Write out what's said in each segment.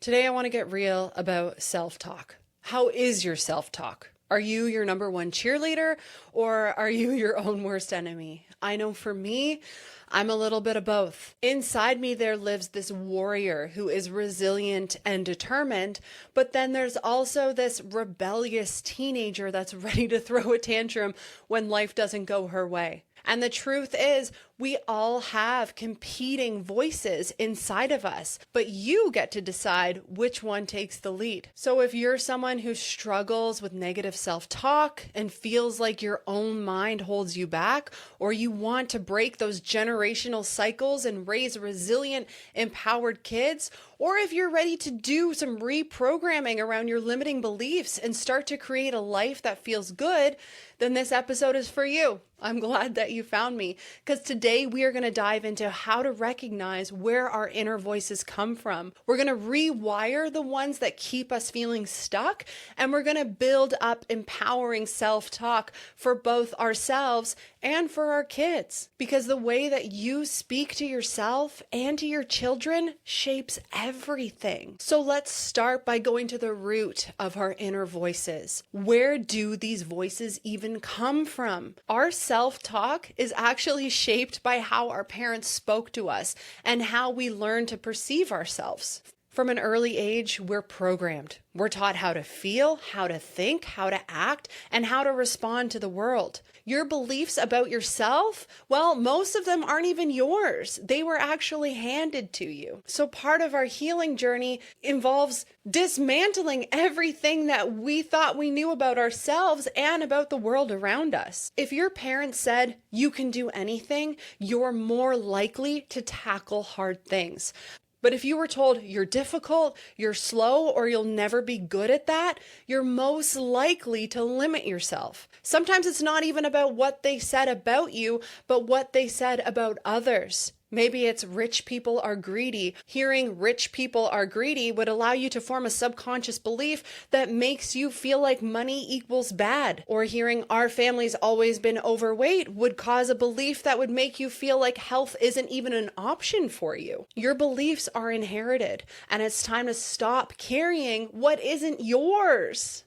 Today I want to get real about self-talk. How is your self-talk? Are you your number one cheerleader or are you your own worst enemy? I know for me, I'm a little bit of both. Inside me, there lives this warrior who is resilient and determined, but then there's also this rebellious teenager that's ready to throw a tantrum when life doesn't go her way. And the truth is, we all have competing voices inside of us, but you get to decide which one takes the lead. So if you're someone who struggles with negative self-talk and feels like your own mind holds you back, or you want to break those generational cycles and raise resilient, empowered kids, or if you're ready to do some reprogramming around your limiting beliefs and start to create a life that feels good, then this episode is for you. I'm glad that you found me, because today we are going to dive into how to recognize where our inner voices come from. We're going to rewire the ones that keep us feeling stuck, and we're going to build up empowering self-talk for both ourselves and for our kids, because the way that you speak to yourself and to your children shapes everything. So let's start by going to the root of our inner voices. Where do these voices even come from? Our self-talk is actually shaped by how our parents spoke to us and how we learn to perceive ourselves. From an early age, we're programmed. We're taught how to feel, how to think, how to act, and how to respond to the world. Your beliefs about yourself, well, most of them aren't even yours. They were actually handed to you. So part of our healing journey involves dismantling everything that we thought we knew about ourselves and about the world around us. If your parents said you can do anything, you're more likely to tackle hard things. But if you were told you're difficult, you're slow, or you'll never be good at that, you're most likely to limit yourself. Sometimes it's not even about what they said about you, but what they said about others. Maybe it's rich people are greedy. Hearing rich people are greedy would allow you to form a subconscious belief that makes you feel like money equals bad. Or hearing our family's always been overweight would cause a belief that would make you feel like health isn't even an option for you. Your beliefs are inherited, and it's time to stop carrying what isn't yours.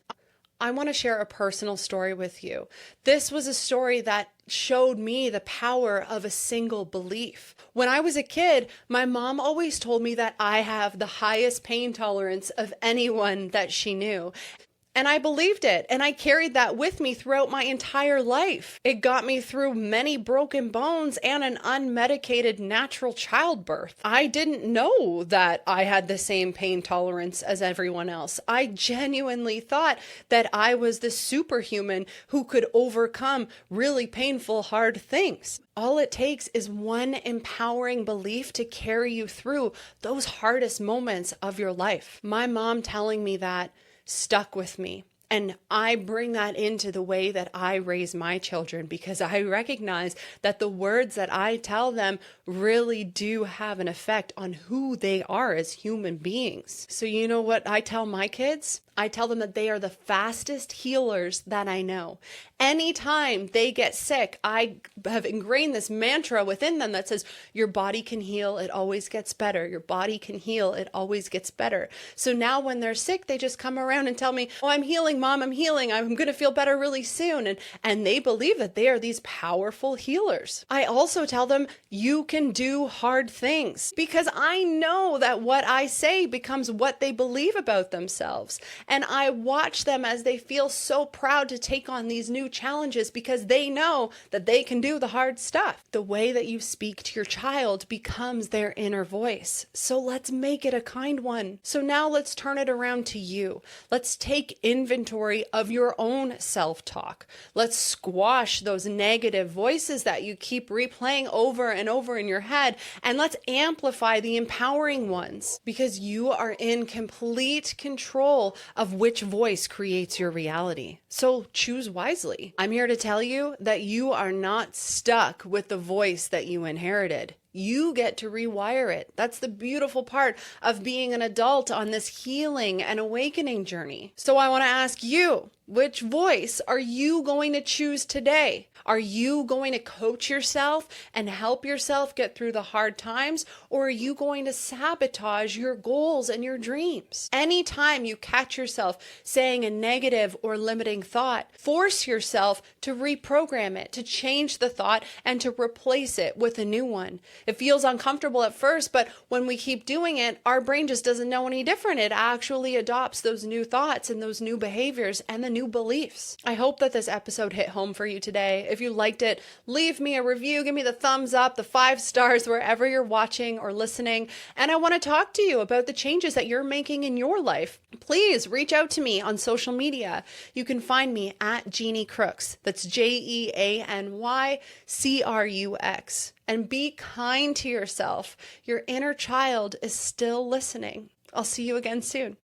I want to share a personal story with you. This was a story that showed me the power of a single belief. When I was a kid, my mom always told me that I have the highest pain tolerance of anyone that she knew. And I believed it, and I carried that with me throughout my entire life. It got me through many broken bones and an unmedicated natural childbirth. I didn't know that I had the same pain tolerance as everyone else. I genuinely thought that I was the superhuman who could overcome really painful, hard things. All it takes is one empowering belief to carry you through those hardest moments of your life. My mom telling me that stuck with me. And I bring that into the way that I raise my children, because I recognize that the words that I tell them really do have an effect on who they are as human beings. So you know what I tell my kids? I tell them that they are the fastest healers that I know. Anytime they get sick, I have ingrained this mantra within them that says, your body can heal, it always gets better. Your body can heal, it always gets better. So now when they're sick, they just come around and tell me, oh, I'm healing, Mom, I'm healing. I'm going to feel better really soon. And they believe that they are these powerful healers. I also tell them, you can do hard things, because I know that what I say becomes what they believe about themselves. And I watch them as they feel so proud to take on these new challenges because they know that they can do the hard stuff. The way that you speak to your child becomes their inner voice. So let's make it a kind one. So now let's turn it around to you. Let's take inventory of your own self-talk. Let's squash those negative voices that you keep replaying over and over in your head, and let's amplify the empowering ones, because you are in complete control of which voice creates your reality. So choose wisely. I'm here to tell you that you are not stuck with the voice that you inherited. You get to rewire it. That's the beautiful part of being an adult on this healing and awakening journey. So I want to ask you, which voice are you going to choose today? Are you going to coach yourself and help yourself get through the hard times, or are you going to sabotage your goals and your dreams? Anytime you catch yourself saying a negative or limiting thought, force yourself to reprogram it, to change the thought and to replace it with a new one. It feels uncomfortable at first, but when we keep doing it, our brain just doesn't know any different. It actually adopts those new thoughts and those new behaviors and the new beliefs. I hope that this episode hit home for you today. If you liked it, leave me a review, give me the thumbs up, the 5 stars wherever you're watching or listening. And I want to talk to you about the changes that you're making in your life. Please reach out to me on social media. You can find me at Jeany Crux. That's JeanyCrux. And be kind to yourself. Your inner child is still listening. I'll see you again soon.